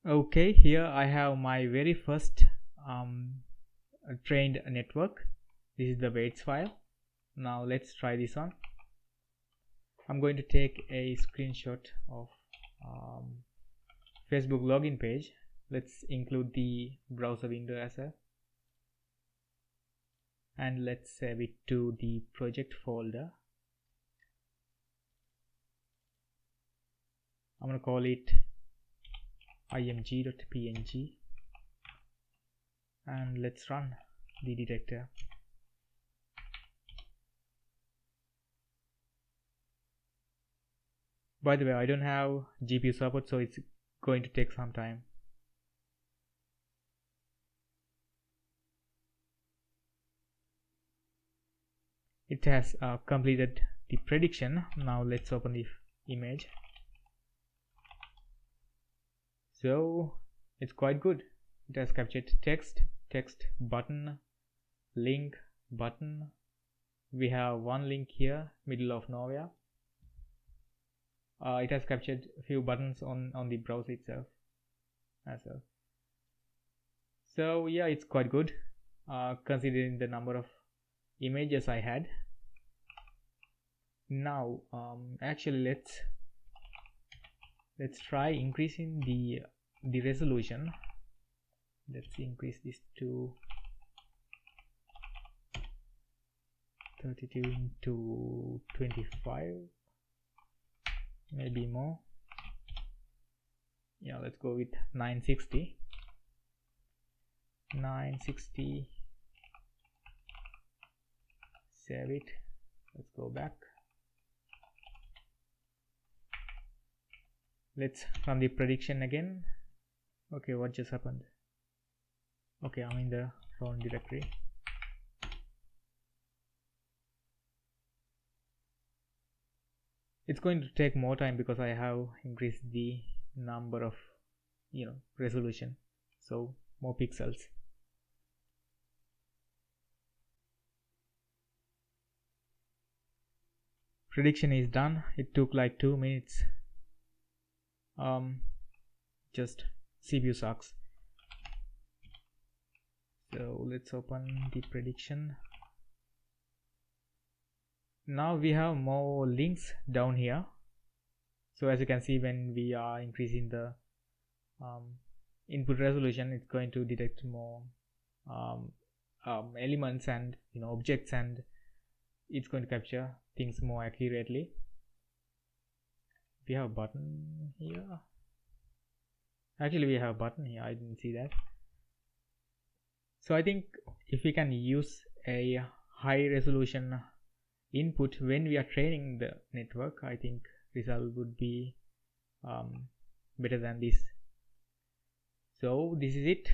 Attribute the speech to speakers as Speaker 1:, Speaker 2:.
Speaker 1: Okay, here I have my very first trained network. This is the weights file. Now let's try this on. I'm going to take a screenshot of Facebook login page. Let's include the browser window as well, and let's save it to the project folder. I'm going to call it img.png, and let's run the detector. By the way, I don't have GPU support, so it's going to take some time. It has completed the prediction. Now let's open the image. So it's quite good. It has captured text, button, link, button. We have one link here, middle of nowhere. It has captured a few buttons on the browser itself as well. So yeah, it's quite good considering the number of images I had. Now actually let's try increasing the resolution. Let's increase this to 32 into 25, maybe more. Yeah, let's go with 960. Save it. Let's go back. Let's run the prediction again. Okay, what just happened? Okay, I'm in the wrong directory. It's going to take more time because I have increased the number of resolution, so more pixels. Prediction is done. It took like 2 minutes. Just CPU sucks. So let's open the prediction. Now we have more links down here. So as you can see, when we are increasing the input resolution, it's going to detect more elements and objects, and it's going to capture things more accurately. We have a button here. Actually, we have a button here. I didn't see that. So I think if we can use a high resolution input when we are training the network, I think result would be better than this. So this is it.